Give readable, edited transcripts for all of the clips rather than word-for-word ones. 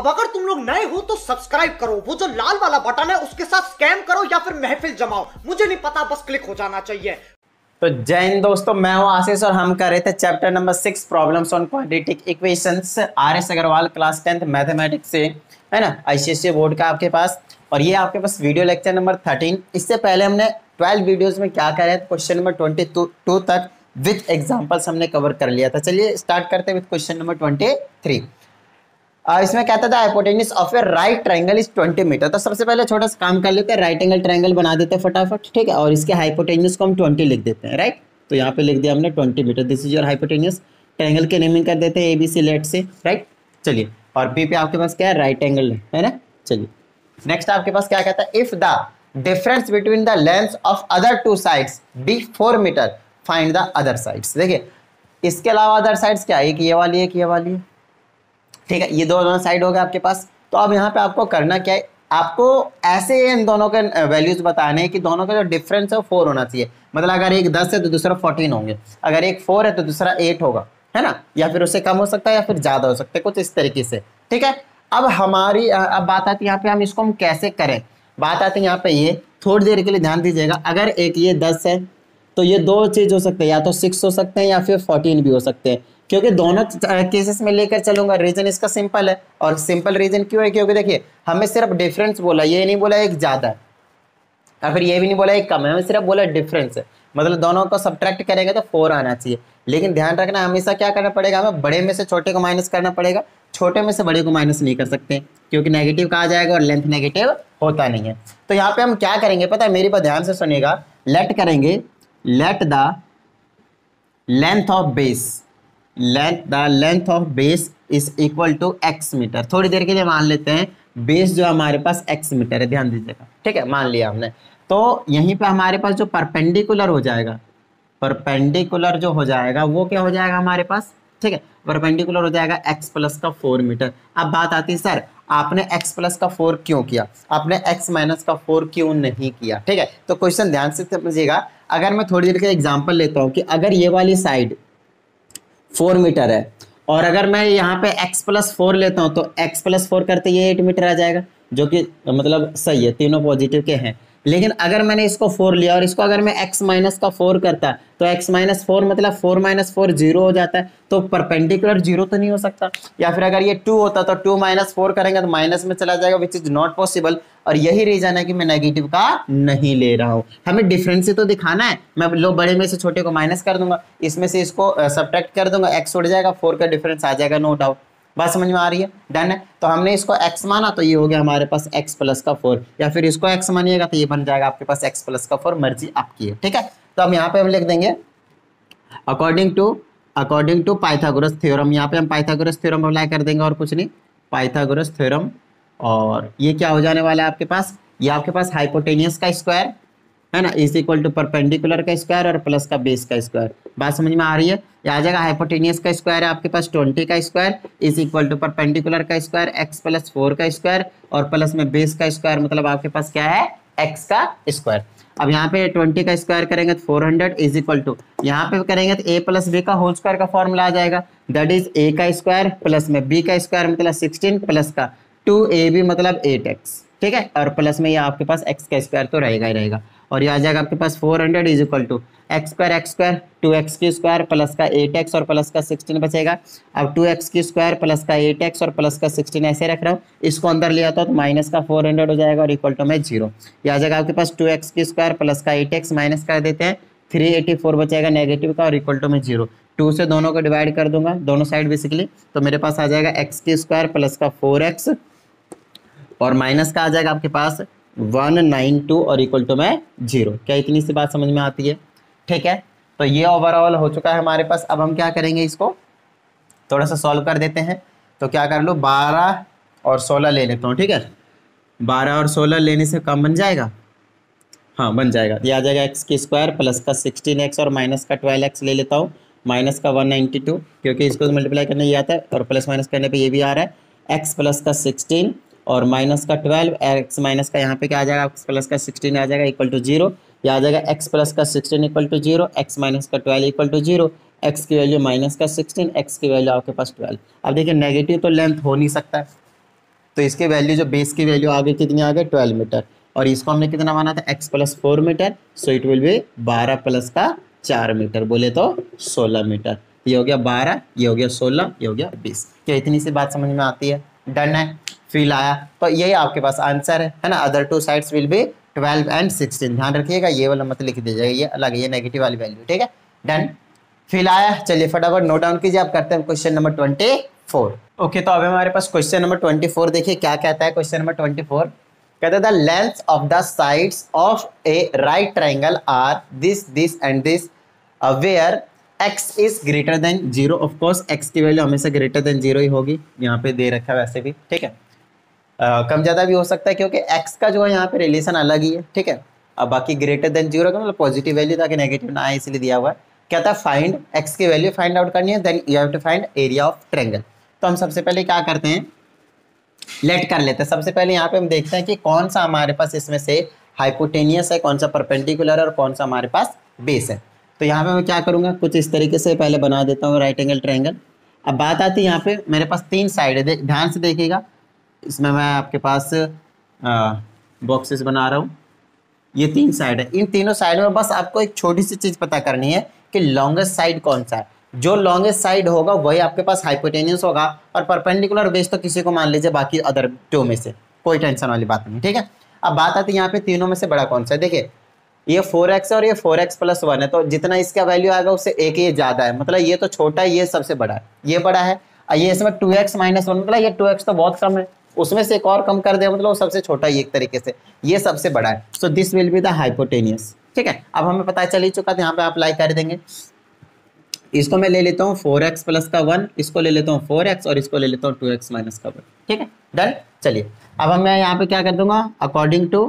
अब अगर तुम लोग नए हो तो सब्सक्राइब करो, वो जो लाल वाला बटन है उसके साथ स्कैम करो या फिर महफिल जमाओ, मुझे नहीं पता, बस क्लिक हो जाना चाहिए। तो जय हिंद दोस्तों, मैं हूं आशीष और हम कर रहे थे chapter number 6 problems on quadratic equations, RS Agarwal class 10th mathematics से, है ना, ICSE बोर्ड का आपके पास। और ये आपके पास वीडियो लेक्चर नंबर 13। इससे पहले हमने 12 वीडियोस में क्या करें, क्वेश्चन नंबर 22 तक विथ एग्जाम्पल्स हमने कवर कर लिया था। चलिए स्टार्ट करते हैं विथ क्वेश्चन नंबर 23। इसमें कहता था hypotenuse of a right triangle is 20 metre. तो सबसे पहले छोटा सा काम कर लेते हैं, राइट एंगल ट्रायंगल बना देते हैं फटाफट, ठीक है। और इसके हाइपोटेन्यूज को हम 20 लिख देते हैं, राइट। तो यहाँ पे लिख दिया हमने 20 metre, this is your hypotenuse. Triangle के नेमिंग कर देते हैं ABC लेट से, राइट। चलिए, और बी पे आपके पास क्या है, राइट एंगल है ना। चलिए नेक्स्ट आपके पास क्या कहता है, if the difference between the length of other two sides be 4 metre find the other sides. देखिए इसके अलावा अदर साइड्स क्या है, एक ये वाली एक ये वाली, ठीक है। ये दोनों साइड हो गए आपके पास। तो अब यहाँ पे आपको करना क्या है, आपको ऐसे इन दोनों के वैल्यूज बताने हैं कि दोनों का जो डिफरेंस है वो 4 होना चाहिए। मतलब अगर एक 10 है तो दूसरा 14 होंगे, अगर एक 4 है तो दूसरा 8 होगा, है ना। या फिर उससे कम हो सकता है या फिर ज्यादा हो सकता है, कुछ इस तरीके से, ठीक है। अब हमारी अब बात आती है यहाँ पे हम इसको हम कैसे करें। बात आती है यहाँ पे, ये थोड़ी देर के लिए ध्यान दीजिएगा। अगर एक ये 10 है तो ये दो चीज हो सकते हैं, या तो 6 हो सकते हैं या फिर 14 भी हो सकते हैं, क्योंकि दोनों केसेस में लेकर चलूंगा। रीजन इसका सिंपल है, और सिंपल रीजन क्यों है, क्योंकि देखिए हमें सिर्फ डिफरेंस बोला, ये नहीं बोला एक ज्यादा है या फिर ये भी नहीं बोला एक कम है, हमें सिर्फ बोला डिफरेंस है। मतलब दोनों को सब्ट्रैक्ट करेंगे तो 4 आना चाहिए। लेकिन ध्यान रखना, हमेशा क्या करना पड़ेगा, हमें बड़े में से छोटे को माइनस करना पड़ेगा, छोटे में से बड़े को माइनस नहीं कर सकते, क्योंकि नेगेटिव कहा जाएगा और लेंथ नेगेटिव होता नहीं है। तो यहाँ पे हम क्या करेंगे पता है, मेरी बात ध्यान से सुनिएगा। लेट करेंगे, let the length of base, length of base is equal to x metre. थोड़ी देर के लिए मान लेते हैं बेस जो हमारे पास x मीटर है, ध्यान दीजिएगा, ठीक है। मान लिया हमने। तो यहीं पे हमारे पास जो परपेंडिकुलर हो जाएगा, परपेंडिकुलर जो हो जाएगा वो क्या हो जाएगा हमारे पास, ठीक है। परपेंडिकुलर हो जाएगा x प्लस का 4 मीटर। अब बात आती है, सर आपने x प्लस का 4 क्यों किया, आपने x माइनस का 4 क्यों नहीं किया, ठीक है। तो क्वेश्चन ध्यान से समझिएगा। अगर मैं थोड़ी देर का एग्जाम्पल लेता हूँ कि अगर ये वाली साइड 4 मीटर है और अगर मैं यहाँ पे x प्लस 4 लेता हूँ तो x प्लस 4 करते ये 8 मीटर आ जाएगा, जो कि मतलब सही है, तीनों पॉजिटिव के हैं। लेकिन अगर मैंने इसको 4 लिया और इसको अगर मैं x माइनस का 4 करता तो x माइनस 4 मतलब 4 माइनस 4 0 हो जाता है, तो परपेंडिकुलर 0 तो नहीं हो सकता। या फिर अगर ये 2 होता तो 2 माइनस 4 करेंगे तो माइनस में चला जाएगा, विच इज नॉट पॉसिबल। और यही रीजन है कि मैं नेगेटिव का नहीं ले रहा हूँ। हमें डिफरेंस ही तो दिखाना है। मैं लोग बड़े में से छोटे को माइनस कर दूंगा, इसमें से इसको सब्ट्रैक्ट कर दूंगा, x उड़ जाएगा, 4 का डिफरेंस आ जाएगा, नो डाउट। बात समझ में आ रही है, डन है। तो हमने इसको x माना तो ये हो गया हमारे पास x प्लस का 4, या फिर इसको x मानिएगा तो ये बन जाएगा आपके पास x प्लस का 4, मर्जी आपकी है, ठीक है। तो हम यहाँ पे हम लिख देंगे अकॉर्डिंग टू पाइथागोरस थ्योरम। यहाँ पे हम पाइथागोरस थ्योरम अप्लाई कर देंगे और कुछ नहीं, पाइथागोरस थ्योरम। और ये क्या हो जाने वाला है आपके पास, ये आपके पास हाइपोटेनियस का स्क्वायर है ना, इज इक्वल टू परपेंडिकुलर का स्क्वायर और प्लस का बेस का स्क्वायर। बात समझ में आ रही है। ये आ जाएगा हाइपोटेनियस का स्क्वायर है आपके पास 20 का square is equal to perpendicular का स्क्वायर x प्लस 4 का स्क्वायर और प्लस में बेस का स्क्वायर, मतलब आपके पास क्या है, x का स्क्वायर। अब यहाँ पे 20 का स्क्वायर करेंगे तो 400 इज इक्वल टू, यहाँ पे करेंगे तो a प्लस b का होल स्क्वायर का फॉर्मूला आ जाएगा, दैट इज a का स्क्वायर प्लस में b का स्क्वायर मतलब 16 प्लस का 2ab मतलब 8x, ठीक है। और प्लस में ये आपके पास x का स्क्वायर तो रहेगा ही रहेगा। और ये आ जाएगा आपके पास 400 is equal to x square 2x की स्क्वायर प्लस का 8x और प्लस का 16 बचेगा। अब 2x की स्क्वायर प्लस का 8x और प्लस का 16 ऐसे रख रहा हूँ, इसको अंदर ले आता हूँ तो माइनस का 400 हो जाएगा और इक्वल टू में 0। ये आ जाएगा आपके पास 2x की स्क्वायर प्लस का 8x माइनस कर देते हैं 384 बचेगा नेगेटिव का और इक्वल टू में 0। 2 से दोनों को डिवाइड कर दूंगा, दोनों साइड बेसिकली, तो मेरे पास आ जाएगा x की स्क्वायर प्लस का 4x और माइनस का आ जाएगा आपके पास 192 और इक्वल टू में 0। क्या इतनी सी बात समझ में आती है, ठीक है। तो ये ओवरऑल हो चुका है हमारे पास। अब हम क्या करेंगे, इसको थोड़ा सा सॉल्व कर देते हैं। तो क्या कर लो, 12 और 16 ले लेता हूँ, ठीक है। 12 और 16 लेने से कम बन जाएगा, हाँ बन जाएगा। ये आ जाएगा x की स्क्वायर प्लस का 16x और माइनस का 12x ले लेता हूँ, माइनस का 192 क्योंकि इसको मल्टीप्लाई करने ये आता है और प्लस माइनस करने पे ये भी आ रहा है, x प्लस का 16 और माइनस का 12, x माइनस का यहाँ पे क्या आ जाएगा, x प्लस का 16 आ जाएगा इक्वल टू 0। ये आ जाएगा x प्लस का 16 इक्वल टू 0, x माइनस का 12 इक्वल टू 0, x की वैल्यू माइनस का 16, x की वैल्यू आपके पास 12। अब देखिए नेगेटिव तो लेंथ हो नहीं सकता है, तो इसकी वैल्यू जो बेस की वैल्यू आगे कितनी आ गई 12 मीटर, और इसको हमने कितना माना था x plus 4 metre, so it will be 12 plus का 4 मीटर, बोले तो 16 मीटर। ये हो गया 12, ये हो गया 16, ये हो गया 20। क्या इतनी सी बात समझ में आती है? डन है, फील आया? तो यही आपके पास आंसर है ना। Other two sides will be 12 and 16। ध्यान रखिएगा, ये वाला मत लिख दीजिएगा, ये अलग, ये नेगेटिव वाली वैल्यू, ठीक है। डन, फील आया? चलिए फटाफट नोट डाउन कीजिए। आप करते हैं क्वेश्चन नंबर 24। ओके, तो अब हमारे पास क्वेश्चन नंबर 24 देखिए क्या कहता है। क्वेश्चन नंबर 24 कहता है the length of the sides of a right triangle are this and this where x is greater than 0। Of course x की वैल्यू हमेशा ग्रेटर देन 0 ही होगी, यहाँ पे दे रखा है वैसे भी, ठीक है। कम ज़्यादा भी हो सकता है क्योंकि x का जो है यहाँ पे रिलेशन अलग ही है, ठीक है। अब बाकी ग्रेटर देन 0 का मतलब पॉजिटिव वैल्यू ताकि नेगेटिव ना आए, इसलिए दिया हुआ है। क्या था? फाइंड x की वैल्यू फाइंड आउट करनी है, then you have to find area of triangle. तो हम सबसे पहले क्या करते हैं, लेट कर लेते हैं। सबसे पहले यहाँ पे हम देखते हैं कि कौन सा हमारे पास इसमें से हाइपोटेनियस है, कौन सा परपेंडिकुलर है और कौन सा हमारे पास बेस है। तो यहाँ पे मैं क्या करूँगा, कुछ इस तरीके से पहले बना देता हूँ राइट एंगल ट्रायंगल। अब बात आती है यहाँ पे मेरे पास 3 साइड है, ध्यान से देखिएगा। इसमें मैं आपके पास बॉक्सेस बना रहा हूँ, ये 3 साइड है। इन तीनों साइड में बस आपको एक छोटी सी चीज़ पता करनी है कि लॉन्गेस्ट साइड कौन सा है। जो लॉन्गेस्ट साइड होगा वही आपके पास हाइपोटेनियस होगा, और परपेंडिकुलर बेस तो किसी को मान लीजिए बाकी अदर 2 में से, कोई टेंशन वाली बात नहीं, ठीक है। अब बात आती है यहाँ पे तीनों में से बड़ा कौन सा है। देखिए ये 4x है और ये 4x प्लस 1 है, तो जितना इसका वैल्यू आएगा उससे एक ये ज़्यादा है, मतलब ये तो छोटा है, ये सबसे बड़ा है, ये बड़ा है। और ये इसमें 2x माइनस 1 मतलब ये 2x तो बहुत कम है, उसमें से एक और कम कर दे मतलब वो सबसे छोटा है, एक तरीके से ये सबसे बड़ा है। So this will be the hypotenuse, ठीक है। अब हमें पता चल ही चुका था, यहाँ पे आप अप्लाई कर देंगे। इसको मैं ले लेता हूँ 4x प्लस का 1, इसको ले लेता हूँ 4x और इसको ले लेता हूँ 2x माइनस का 1, ठीक है। डन। चलिए अब मैं यहाँ पे क्या कर दूंगा, अकॉर्डिंग टू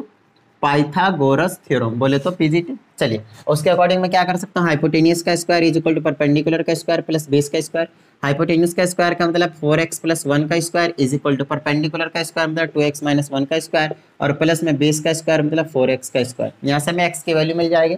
पाइथागोरस थ्योरम, बोले तो पीजीटी। चलिए उसके अकॉर्डिंग मैं क्या कर सकता हूँ, हाइपोटेनियस का square is equal to perpendicular का स्क्वायर प्लस बेस का स्क्वायर। हाइपोटेनियस का स्क्वायर का मतलब 4x प्लस 1 का square is equal to perpendicular का स्क्वायर मतलब 2x माइनस 1 का स्क्वायर, और प्लस में बेस का स्क्वायर मतलब 4x का स्क्वायर। यहाँ से हमें x की वैल्यू मिल जाएगी।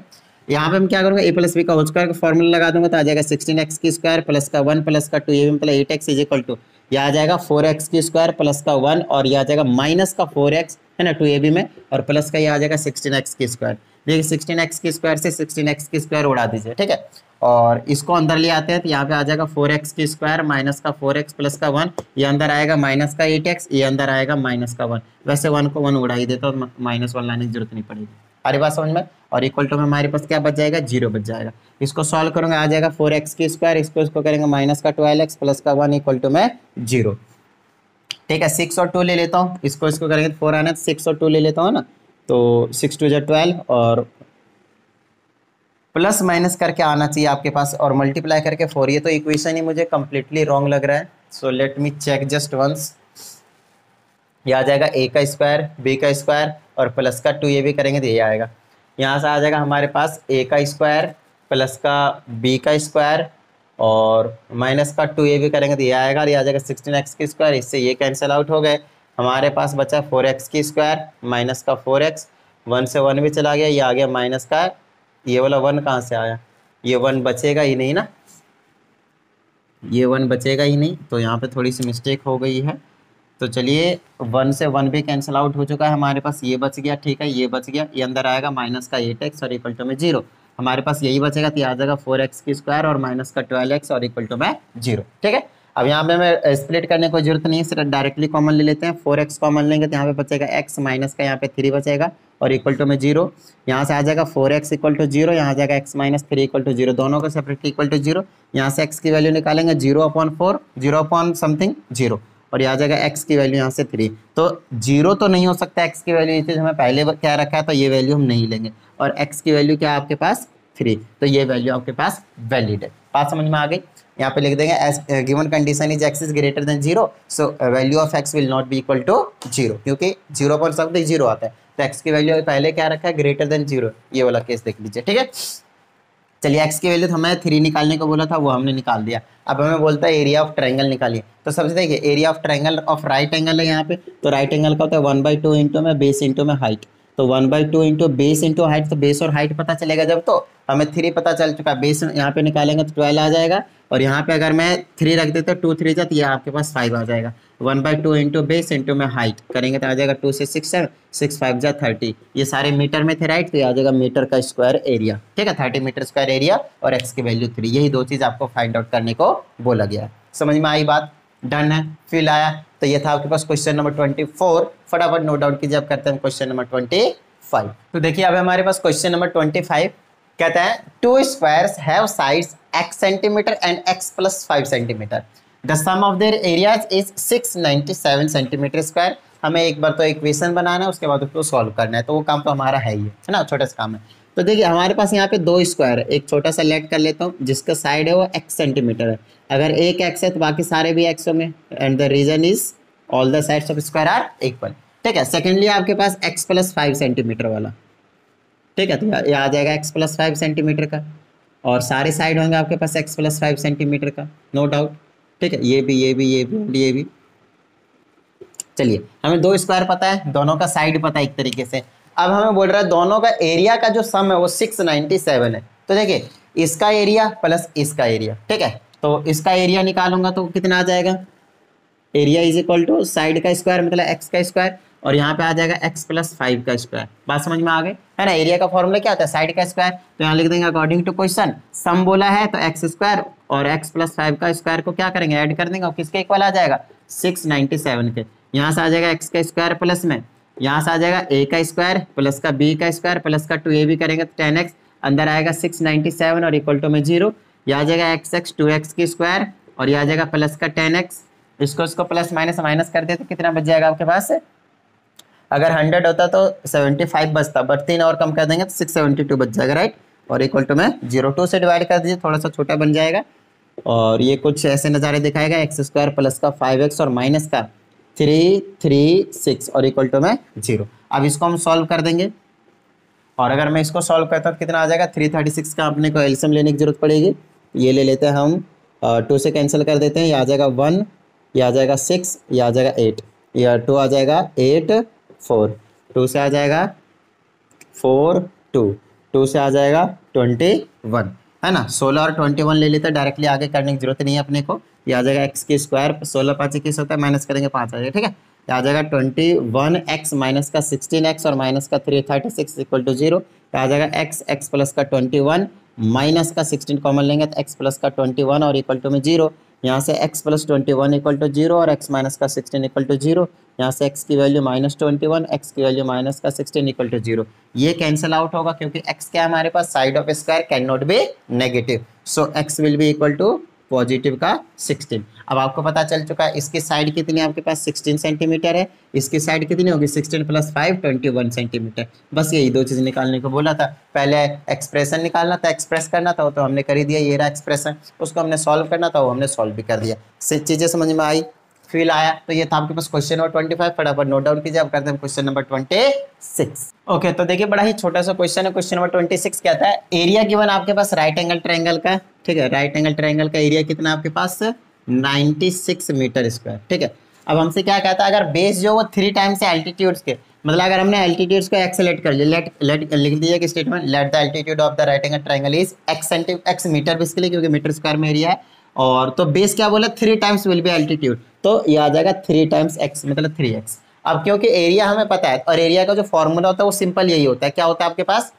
यहाँ पे हम क्या करूँगा, a प्लस बी का होल स्क्वायर का फॉर्मूला लगा दूंगा तो आ जाएगा 16x की स्क्वायर प्लस का 1 प्लस का 2 ये मतलब 8x इज इक्वल टू, यह आ जाएगा 4x की स्क्वायर प्लस का 1 और यह आ जाएगा माइनस का 4x है ना 2ab में, और प्लस का ये आ जाएगा 16x की स्क्वायर। देखिए 16x की स्क्वायर से 16x की स्क्वायर उड़ा दीजिए, ठीक है। और इसको अंदर ले आते हैं तो यहाँ पे आ जाएगा 4x की स्क्वायर माइनस का 4x प्लस का 1, ये अंदर आएगा माइनस का 8x, ये अंदर आएगा माइनस का 1। वैसे 1 को 1 उड़ा ही देता तो -1 लाने की जरूरत नहीं पड़ेगी। सारी बात समझ में। और इक्वल टू में हमारे पास क्या बच जाएगा, 0 बच जाएगा। इसको सॉल्व करूँगा आ जाएगा 4x की स्क्वायर, इसको करेंगे माइनस का 12x प्लस का 1 इक्वल टू में 0, ठीक है। 6 और 2 ले लेता हूँ, इसको करेंगे 4 आना, 6 और 2 ले लेता हूँ ना, तो 6 2 12 और प्लस माइनस करके आना चाहिए आपके पास और मल्टीप्लाई करके 4। ये तो इक्वेशन ही मुझे कम्प्लीटली रॉन्ग लग रहा है, so let me check just once. ये आ जाएगा a का स्क्वायर b का स्क्वायर और प्लस का 2 ये भी करेंगे तो ये आएगा। यहाँ से आ जाएगा हमारे पास a का स्क्वायर प्लस का b का स्क्वायर और माइनस का 2 ये भी करेंगे तो ये आएगा, और ये आ जाएगा 16x की स्क्वायर, इससे ये कैंसिल आउट हो गए। हमारे पास बचा 4x की स्क्वायर माइनस का 4x, 1 से 1 भी चला गया, ये आ गया माइनस का, ये वाला 1 कहाँ से आया, ये 1 बचेगा ही नहीं ना, ये 1 बचेगा ही नहीं, तो यहाँ पे थोड़ी सी मिस्टेक हो गई है। तो चलिए 1 से 1 भी कैंसिल आउट हो चुका है, हमारे पास ये बच गया, ठीक है, ये बच गया, ये अंदर आएगा माइनस का 8x और इक्वल टू में 0। हमारे पास यही बचेगा तो आ जाएगा 4x की स्क्वायर और माइनस का 12x और इक्वल टू में 0, ठीक है। अब यहाँ पे मैं स्प्लिट करने की जरूरत नहीं है, सिर्फ डायरेक्टली कॉमन ले लेते हैं। 4x कॉमन लेंगे तो यहाँ पे बचेगा x माइनस का यहाँ पे 3 बचेगा और इक्वल टू में 0। यहाँ से आ जाएगा 4x इक्वल टू 0, यहाँ आ जाएगा x माइनस 3 इक्वल टू 0, दोनों को सेपरेट इक्वल टू 0। यहाँ से x की वैल्यू निकालेंगे 0/4, 0 समथिंग 0, और ये आ जाएगा x की वैल्यू यहाँ से 3। तो 0 तो नहीं हो सकता x की वैल्यू, इसे हमें पहले क्या रखा है तो ये वैल्यू हम नहीं लेंगे, और x की वैल्यू क्या है आपके पास 3, तो ये वैल्यू आपके पास वैलिड है। बात समझ में आ गई। यहाँ पे लिख देंगे as given condition is x is greater than 0, so value of x will not be equal to 0, क्योंकि 0 पर सब 0 आता है, तो x की वैल्यू पहले क्या रखा है ग्रेटर देन 0, ये वाला केस देख लीजिए, ठीक है। चलिए x की वैल्यू तो हमें 3 निकालने को बोला था, वो हमने निकाल दिया। अब हमें बोलता है एरिया ऑफ ट्रायंगल निकालिए, तो सबसे देखिए area of triangle of right angle है यहाँ पे, तो राइट एंगल का होता है 1/2 इंटू में बेस इंटू में हाइट, तो 1/2 इंटू बेस इंटू हाइट, तो बेस और हाइट पता चलेगा जब, तो हमें 3 पता चल चुका है, बेस यहाँ पे निकालेंगे तो 12 आ जाएगा, और यहाँ पे अगर मैं 3 रख देता 2 3 जाती, ये आपके पास 5 आ जाएगा। 1/2 इंटू बेस इंटू में हाइट करेंगे तो आ जाएगा 2 से 6 7 6 5 जा 30, ये सारे मीटर में थे राइट, तो ये आ जाएगा मीटर का स्क्वायर एरिया, ठीक है, 30 मीटर स्क्वायर एरिया और एक्स की वैल्यू 3, यही दो चीज़ आपको फाइंड आउट करने को बोला गया है। समझ में आई बात? डन है, फिल आया। तो ये था आपके पास क्वेश्चन नंबर 24, फटाफट नोट डाउन कीजिए। अब करते हैं क्वेश्चन नंबर 25। तो देखिए अब हमारे पास क्वेश्चन नंबर 25 कहता है two squares have sides x centimetre and x plus 5 centimetre, the sum of their areas is 697 centimetre square. हमें एक बार तो इक्वेशन बनाना है, उसके बाद उसको सॉल्व करना है, तो वो काम तो हमारा है ही है ना, छोटा सा काम है। तो देखिए हमारे पास यहाँ पे दो स्क्वायर है, एक छोटा सा लेट कर लेता हूँ जिसका साइड है वो x सेंटीमीटर है, अगर एक x है तो बाकी सारे भी x होंगे, and the reason is all the sides of square are equal, ठीक है। सेकेंडली आपके पास x प्लस 5 सेंटीमीटर वाला, ठीक है, तो ये आ जाएगा x प्लस 5 सेंटीमीटर का, और सारे साइड होंगे आपके पास x प्लस 5 सेंटीमीटर का, नो डाउट, ठीक है, ये भी ये भी ये भी ये भी। चलिए हमें दो स्क्वायर पता है, दोनों का साइड पता है एक तरीके से। अब हमें बोल रहा है दोनों का एरिया का जो सम है वो 697 है। तो देखिए इसका एरिया प्लस इसका एरिया, ठीक है, तो इसका एरिया निकालूंगा तो कितना आ जाएगा, area is equal to side का स्क्वायर मतलब x का स्क्वायर, और यहाँ पे आ जाएगा x प्लस 5 का स्क्वायर। बात समझ में आ गई है ना। एरिया का फॉर्मूला क्या होता है, साइड का स्क्वायर, तो यहाँ लिख देंगे अकॉर्डिंग टू क्वेश्चन सम बोला है तो x स्क्वायर और x प्लस 5 का स्क्वायर को क्या करेंगे, ऐड कर देंगे, और किसके इक्वल आ जाएगा 697 के। यहाँ से आ जाएगा x का स्क्वायर प्लस में यहाँ से आ जाएगा a का स्क्वायर प्लस का b का स्क्वायर प्लस का 2a भी करेंगे तो 10x, अंदर आएगा 697 और इक्वल टू में 0, यह आ जाएगा x 2x की स्क्वायर और यह आ जाएगा प्लस का 10x, इसको प्लस माइनस माइनस कर देते कितना बच जाएगा आपके पास, अगर 100 होता तो 75 बचता, बट 3 और कम कर देंगे तो 672 बच जाएगा राइट, और इक्वल टू में 0, 2 से डिवाइड कर दीजिए, थोड़ा सा छोटा बन जाएगा, और ये कुछ ऐसे नज़ारे दिखाएगा, x स्क्वायर प्लस का 5x और माइनस का 336 और इक्वल टू में 0। अब इसको हम सॉल्व कर देंगे, और अगर मैं इसको सॉल्व करता हूँ तो कितना आ जाएगा 336 का अपने को एलसीएम लेने की जरूरत पड़ेगी, ये ले लेते हैं हम, 2 से कैंसिल कर देते हैं, ये आ जाएगा 1, ये आ जाएगा 6, ये आ जाएगा 8, या 2 आ जाएगा 8 4, 2 से आ जाएगा 4 2, 2 से आ जाएगा 21, है ना। 16 और 21 ले लेते हैं, डायरेक्टली आगे करने की जरूरत नहीं है अपने को, ये आ जाएगा x की स्क्वायर 16 5 21 होता है, माइनस करेंगे 5 आ जाएगा, ठीक है, ये आ जाएगा 21x माइनस का 16x और माइनस का 336 इक्वल टू 0, आ जाएगा x प्लस का 21 माइनस का 16 कॉमन लेंगे तो x प्लस का 21 और इक्वल टू में 0, यहाँ से x प्लस 21 इक्वल टू 0 और x माइनस का 16 इक्वल टू 0, यहाँ से x की वैल्यू -21, x की वैल्यू माइनस का 16 इक्वल टू 0, ये कैंसिल आउट होगा क्योंकि x क्या है हमारे पास, side of square can not be negative, so x will be equal to positive का 16। अब आपको पता चल चुका है इसकी साइड कितनी है आपके पास 16 सेंटीमीटर है, इसकी साइड कितनी होगी 16 प्लस 5 21 सेंटीमीटर। बस यही दो चीज़ निकालने को बोला था, पहले एक्सप्रेशन निकालना था, एक्सप्रेस करना था, वो तो हमने कर ही दिया, ये रहा एक्सप्रेशन, उसको हमने सॉल्व करना था, वो हमने सॉल्व भी कर दिया। चीज़ें समझ में आई, फील आया। तो ये था आपके पास क्वेश्चन नंबर 25, फटाफट नोट डाउन कीजिए। अब करते हैं क्वेश्चन नंबर 26। ओके, तो देखिए बड़ा ही छोटा सा क्वेश्चन है। क्वेश्चन नंबर 26 कहता है एरिया गिवन आपके पास राइट एंगल ट्रायंगल का, ठीक है, राइट एंगल ट्रायंगल का एरिया कितना आपके पास 96 मीटर स्क्वायर, ठीक है। अब हमसे क्या कहता है, अगर बेस जो वो 3 टाइम्स है एल्टीट्यूड्स के, मतलब अगर हमने एल्टीट्यूड्स को एक्सेलेट कर लिया, लेट लिख दिया कि statement let the altitude of the right angle triangle is x metre basically, क्योंकि मीटर स्क्वायर में एरिया है, और तो बेस क्या बोला 3 टाइम्स विल बी एल्टीट्यूड, तो ये आ जाएगा 3 टाइम्स x मतलब 3x। अब क्योंकि एरिया हमें पता है और एरिया का जो फॉर्मूला होता है वो सिंपल यही होता है, क्या होता है आपके पास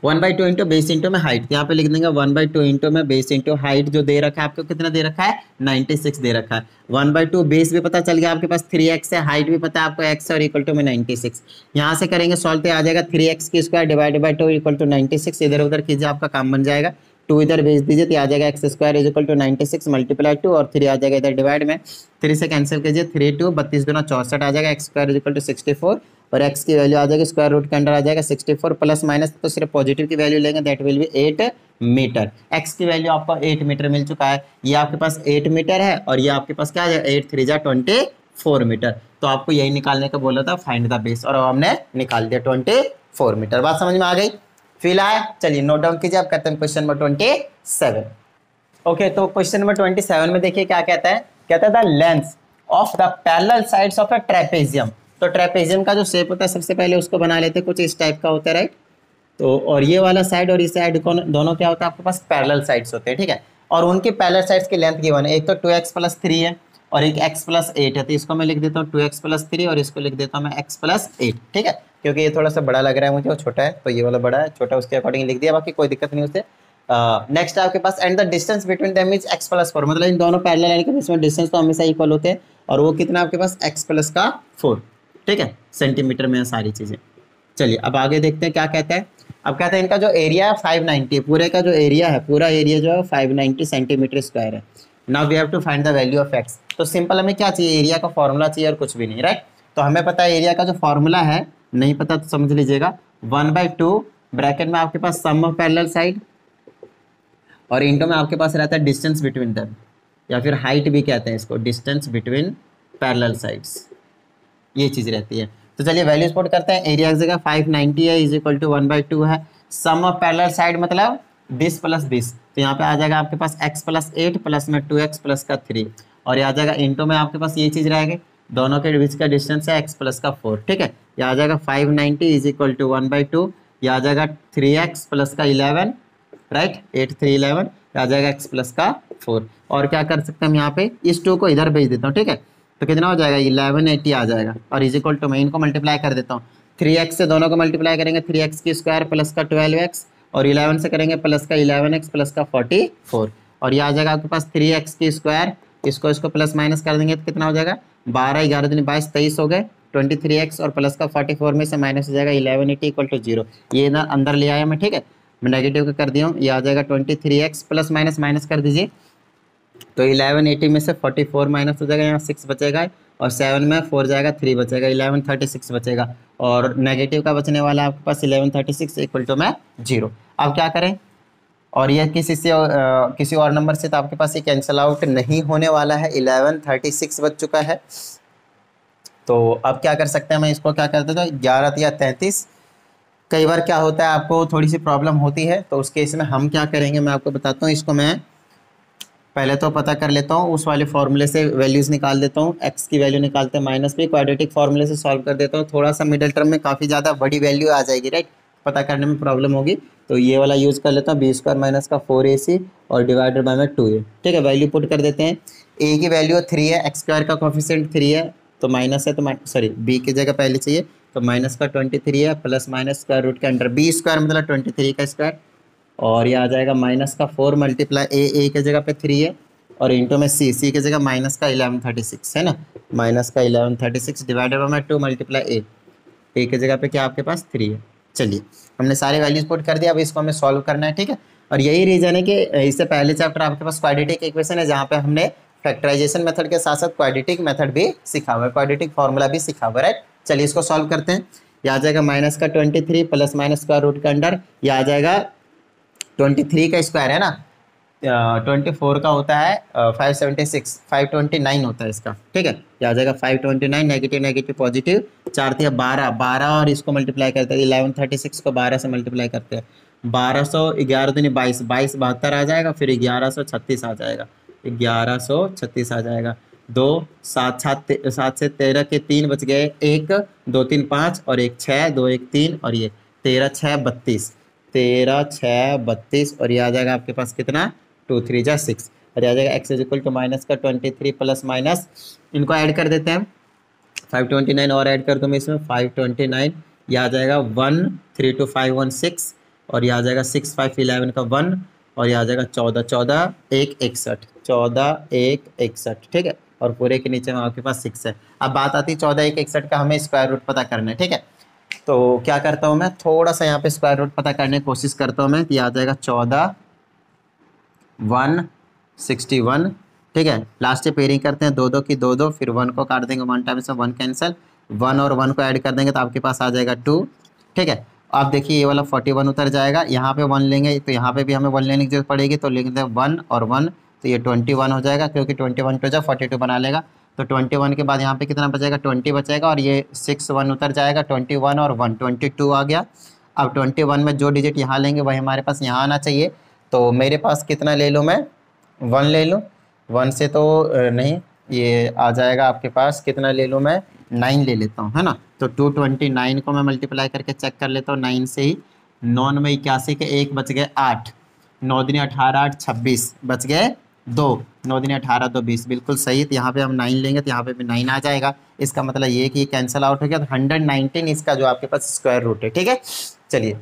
1/2 इंटू बेस इंटू में हाइट, यहाँ पे लिख देंगे 1/2 इंटू में बेस इंटू हाइट, जो दे रखा है आपको कितना दे रखा है 96 दे रखा है। 1/2 बेस भी पता चल गया आपके पास 3x है, हाइट भी पता है आपको x और इक्वल टू में 96। यहाँ से करेंगे सॉल्व तो आ जाएगा 3x की square divided by 2 equal to 96, इधर उधर कीजिए आपका काम बन जाएगा, 2 इधर भेज दीजिए तो आ जाएगा x square is equal to 96 multiply 2 और 3 आ जाएगा इधर डिवाइड में, 3 से कैंसिल कीजिए 3 2 32 दूना 64 आ जाएगा, x square is equal to 64 और x की वैल्यू आ जाएगी स्क्वायर रूट के अंदर आ जाएगा 64 प्लस माइनस तो सिर्फ पॉजिटिव की वैल्यू लेंगे, that will be 8 metre. x की वैल्यू आपको 8 मीटर मिल चुका है, ये आपके पास 8 मीटर है और ये आपके पास क्या आ जाएगा 8 3 जा 24 मीटर। तो आपको यही निकालने का बोला था फाइंड द बेस, और हमने निकाल दिया 24 मीटर। बात समझ में आ गई, फील आया। चलिए नोट डाउन कीजिए, अब करते हैं क्वेश्चन नंबर 27। ओके, तो क्वेश्चन नंबर 27 में देखिए क्या कहता है, कहता है the length of the parallel sides of a trapezium तो ट्रेपेजियम का जो शेप होता है सबसे पहले उसको बना लेते हैं, कुछ इस टाइप का होता है, राइट। तो और ये वाला साइड और इस साइड दोनों क्या होता है आपके पास पैरेलल साइड्स होते हैं, ठीक है। और उनके पैरेलल साइड्स की लेंथ गिवन है, एक तो 2x + 3 है और एक x + 8 है। तो इसको मैं लिख देता हूँ 2x + 3 और इसको लिख देता हूँ मैं x + 8, ठीक है। क्योंकि ये थोड़ा सा बड़ा लग रहा है मुझे और छोटा है, तो ये वाला बड़ा है, छोटा उसके अकॉर्डिंग लिख दिया, बाकी कोई दिक्कत नहीं उससे। नेक्स्ट है आपके पास, and the distance between them is x + 4, मतलब इन दोनों पैरेलल लाइन के बीच में डिस्टेंस तो हमेशा इक्वल होते हैं, और वो कितना आपके पास x + 4, ठीक है। सेंटीमीटर में है सारी चीज़ें। चलिए अब आगे देखते हैं क्या कहता है। अब कहते हैं इनका जो एरिया है 590, पूरे का जो एरिया है, पूरा एरिया जो है 590 सेंटीमीटर स्क्वायर है। Now we have to find the value of x। तो सिंपल हमें क्या चाहिए, एरिया का फॉर्मूला चाहिए और कुछ भी नहीं, राइट। तो हमें पता है एरिया का जो फॉर्मूला है, नहीं पता तो समझ लीजिएगा 1/2 ब्रैकेट में आपके पास सम ऑफ पैरेलल साइड और इंटू में आपके पास रहता है डिस्टेंस बिटवीन देम, या फिर हाइट भी कहते हैं इसको, डिस्टेंस बिटवीन पैरेलल साइड्स, ये चीज़ रहती है। तो चलिए वैल्यूज पुट करते हैं। एरिया की जगह 590 है इज इक्वल टू 1/2 है। सम ऑफ पैरेलल साइड मतलब दिस प्लस दिस, तो यहाँ पे आ जाएगा आपके पास x + 8 प्लस में 2x + 3, और ये आ जाएगा इंटू में आपके पास ये चीज़ रहेगी, दोनों के बीच का डिस्टेंस है x + 4, ठीक है। ये आ जाएगा 590 इज इक्वल टू 1/2, ये आ जाएगा 3x + 11, राइट, 8 3 11, आ जाएगा x + 4। और क्या कर सकते हैं हम यहाँ पे, इस 2 को इधर भेज देता हूँ, ठीक है। तो कितना हो जाएगा 1180 आ जाएगा, और इज इक्वल टू मैं इनको मल्टीप्लाई कर देता हूँ, 3x से दोनों को मल्टीप्लाई करेंगे 3x² प्लस का 12x, और 11 से करेंगे प्लस का 11x प्लस का 44, और ये आ जाएगा आपके पास 3x², इसको प्लस माइनस कर देंगे तो कितना हो जाएगा 12 11 दूनी 22 23 हो गए, 23x और प्लस का 44 में से माइनस हो जाएगा 1180 इक्वल टू 0। ये ना अंदर ले आया मैं, ठीक है, मैं नेगेटिव का कर दिया हूँ। ये आ जाएगा 23x प्लस माइनस कर दीजिए, तो 1180 में से 44 माइनस हो जाएगा, यहाँ 6 बचेगा, और 7 में 4 जाएगा 3 बचेगा, 1136 बचेगा, और नेगेटिव का बचने वाला आपके पास 1136 इक्वल टू में 0। अब क्या करें, और यह किसी और नंबर से तो आपके पास ये कैंसिल आउट नहीं होने वाला है, 1136 बच चुका है। तो अब क्या कर सकते हैं, मैं इसको क्या करते तो 11 या 33, कई बार क्या होता है आपको थोड़ी सी प्रॉब्लम होती है, तो उस केस में हम क्या करेंगे मैं आपको बताता हूँ। इसको मैं पहले तो पता कर लेता हूँ, उस वाले फॉर्मूले से वैल्यूज़ निकाल देता हूँ, x की वैल्यू निकालते हैं माइनस भी, क्वाड्रेटिक फॉर्मूले से सॉल्व कर देता हूँ। थोड़ा सा मिडिल टर्म में काफ़ी ज़्यादा बड़ी वैल्यू आ जाएगी, राइट, पता करने में प्रॉब्लम होगी, तो ये वाला यूज़ कर लेता हूँ, b² माइनस का 4ac और डिवाइडेड बाय में 2a, ठीक है। वैल्यू पुट कर देते हैं, a की वैल्यू 3 है, x² का कोफिशिएंट 3 है, तो माइनस है, तो सॉरी b की जगह पहले चाहिए, तो माइनस का 23 है, प्लस माइनस स्क्वायर रूट के अंडर b² मतलब 23 का स्क्वायर, और ये आ जाएगा माइनस का 4 मल्टीप्लाई a की जगह पे 3 है, और इंटू में c की जगह माइनस का 1136 है ना, माइनस का 1136 डिवाइडेड बाय 2 मल्टीप्लाई a की जगह पे क्या आपके पास 3 है। चलिए हमने सारे वैल्यूज पुट कर दिया, अब इसको हमें सॉल्व करना है, ठीक है। और यही रीजन है कि इससे पहले चैप्टर आपके पास क्वाड्रेटिक इक्वेशन है, जहाँ पे हमने फैक्टराइजेशन मेथड के साथ साथ क्वाड्रेटिक मेथड भी सीखा हुआ है, क्वाड्रेटिक फॉर्मूला भी सीखा हुआ है, राइट। चलिए इसको सॉल्व करते हैं। यह आ जाएगा माइनस का 23 प्लस माइनस स्क्वायर रूट के अंडर, यह आ जाएगा 23 का स्क्वायर है ना, 24 का होता है 576, 529 होता है इसका, ठीक है। ये आ जाएगा 529, नेगेटिव नेगेटिव पॉजिटिव, 4 × 12 12, और इसको मल्टीप्लाई करते हैं 1136 को 12 से मल्टीप्लाई करते हैं, 1200 11 दूनी 22 22 72 आ जाएगा, फिर 1136 आ जाएगा, 1136 आ जाएगा, 2 7 7 से 13 के 3 बच गए, 1 2 3 5 और 1 6 2 1 3, और ये 13 6 32, 13 6 32, और ये आ जाएगा आपके पास कितना 2 3 जा 6, और आ जाएगा x इक्वल टू माइनस का 23 प्लस माइनस, इनको ऐड कर देते हैं, 529 और ऐड कर दूँ मैं इसमें 529, यह आ जाएगा 1 3 2 5 1 6, और यह आ जाएगा 6 5 11 का 1, और यह आ जाएगा 14 14 1 61, 14 1 61, ठीक है, और पूरे के नीचे में आपके पास 6 है। अब बात आती है 14 1 61 का हमें स्क्वायर रूट पता करना है, ठीक है। तो क्या करता हूँ मैं, थोड़ा सा यहाँ पे स्क्वायर रूट पता करने की कोशिश करता हूँ मैं, यह आ जाएगा 14 161, ठीक है। लास्ट से पेयरिंग करते हैं, 2 2 की 2 2, फिर 1 को काट देंगे 1 टाइम से 1 कैंसिल, 1 और 1 को ऐड कर देंगे तो आपके पास आ जाएगा 2, ठीक है। आप देखिए ये वाला 41 उतर जाएगा, यहाँ पे 1 लेंगे तो यहाँ पे भी हमें 1 लेने की जरूरत पड़ेगी, तो लिख दें 1 और 1, तो ये 21 हो जाएगा, क्योंकि 21 टू जा 42 बना लेगा, तो 21 के बाद यहाँ पे कितना बचेगा 20 बचेगा, और ये 6 1 उतर जाएगा, 21 और 1 22 आ गया। अब 21 में जो डिजिट यहाँ लेंगे वही हमारे पास यहाँ आना चाहिए, तो मेरे पास कितना ले लूँ मैं 1 ले लूँ, 1 से तो नहीं, ये आ जाएगा आपके पास कितना ले लूँ मैं 9 ले लेता हूँ, है ना। तो 229 को मैं मल्टीप्लाई करके चेक कर लेता हूँ 9 से ही। 9 में 81 के 1 बच गए 8, 9 दूनी 18, 8 26, बच गए 2, 9 दूनी 18, 2 20, बिल्कुल सही। तो यहाँ पे हम 9 लेंगे तो यहाँ पे भी 9 आ जाएगा। इसका मतलब ये कि कैंसिल आउट हो गया। तो 119 इसका जो आपके पास स्क्वायर रूट है, ठीक है। चलिए,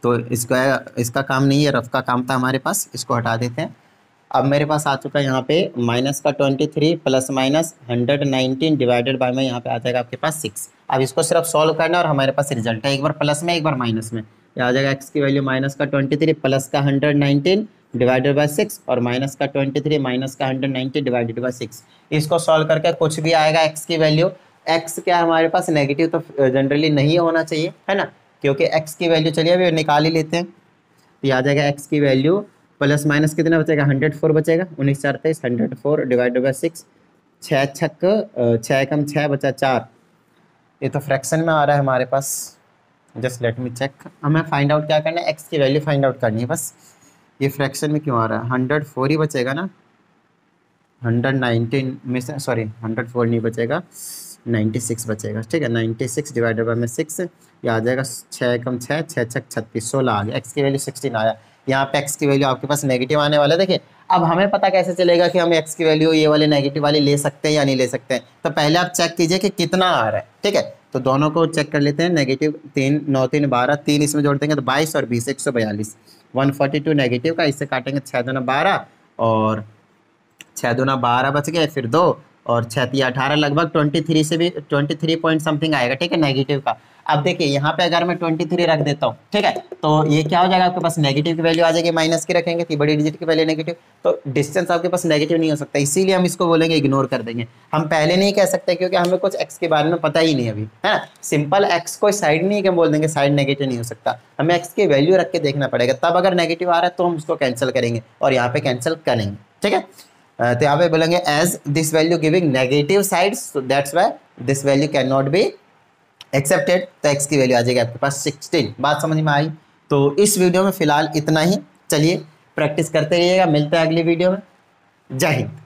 तो स्क्वायर इसका काम नहीं है, रफ का काम था हमारे पास, इसको हटा देते हैं। अब मेरे पास आ चुका है यहाँ पे माइनस का 23 प्लस माइनस 119 डिवाइडेड बाय में यहाँ पे आ जाएगा आपके पास 6। अब इसको सिर्फ सॉल्व करना है और हमारे पास रिजल्ट है, एक बार प्लस में एक बार माइनस में। ये आ जाएगा एक्स की वैल्यू माइनस का 23 प्लस का 119 डिवाइडेड बाय 6 और माइनस का 23 माइनस का 190 डिवाइडेड बाय 6। इसको सॉल्व करके कुछ भी आएगा एक्स की वैल्यू। एक्स क्या है हमारे पास, नेगेटिव तो जनरली नहीं होना चाहिए, है ना, क्योंकि एक्स की वैल्यू चलिए अभी निकाल ही लेते हैं। तो ये आ जाएगा एक्स की वैल्यू प्लस माइनस कितना बचेगा, 104 बचेगा, 19 4 23, 104 डिवाइडेड बाई 6, 6 छक 6 कम 6 बचा 4। ये तो फ्रैक्शन में आ रहा है हमारे पास, जस्ट लेट मी चेक। हमें फाइंड आउट क्या करना है, एक्स की वैल्यू फाइंड आउट करनी है बस। ये फ्रैक्शन में क्यों आ रहा है, 104 ही बचेगा ना, 119 में से, सॉरी 104 नहीं बचेगा, 96 बचेगा, ठीक है। 96 डिवाइडेड बाई में 6, ये आ जाएगा 6 कम 6, 6 छक 36, 16 आ गया। एक्स की वैल्यू 16 आया। यहाँ पे एक्स की वैल्यू आपके पास नेगेटिव आने वाला है। देखिए अब हमें पता कैसे चलेगा कि हम एक्स की वैल्यू ये वाले नेगेटिव वाली ले सकते हैं या नहीं ले सकते हैं। तो पहले आप चेक कीजिए कि कितना आ रहा है, ठीक है। तो दोनों को चेक कर लेते हैं। नेगेटिव 3 9 3 12, 3 इसमें जोड़ देंगे तो 22 और 20 142, 142 नेगेटिव का, इससे काटेंगे 6 दूना 12 और 6 दूना 12 बच गए, फिर 2 और 6 3 18, लगभग 23 से भी 23 पॉइंट समथिंग आएगा, ठीक है, नेगेटिव का। अब देखिए यहाँ पे अगर मैं 23 रख देता हूँ, ठीक है, तो ये क्या हो जाएगा आपके पास, नेगेटिव की वैल्यू आ जाएगी, माइनस की रखेंगे तो बड़ी डिजिट की वैल्यू नेगेटिव, तो डिस्टेंस आपके पास नेगेटिव नहीं हो सकता, इसीलिए हम इसको बोलेंगे इग्नोर कर देंगे। हम पहले नहीं कह सकते क्योंकि हमें कुछ एक्स के बारे में पता ही नहीं अभी, है ना। सिंपल एक्स कोई साइड नहीं है कि हम बोल देंगे साइड नेगेटिव नहीं हो सकता, हमें एक्स की वैल्यू रख के देखना पड़ेगा, तब अगर नेगेटिव आ रहा है तो हम उसको कैंसिल करेंगे और यहाँ पे कैंसिल करेंगे, ठीक है। तो यहाँ पे बोलेंगे as this value giving negative sides, so that's why this value can not be accepted. तो एक्स की वैल्यू आ जाएगी आपके पास 16। बात समझ में आई। तो इस वीडियो में फिलहाल इतना ही, चलिए प्रैक्टिस करते रहिएगा, मिलते हैं अगली वीडियो में। जय हिंद।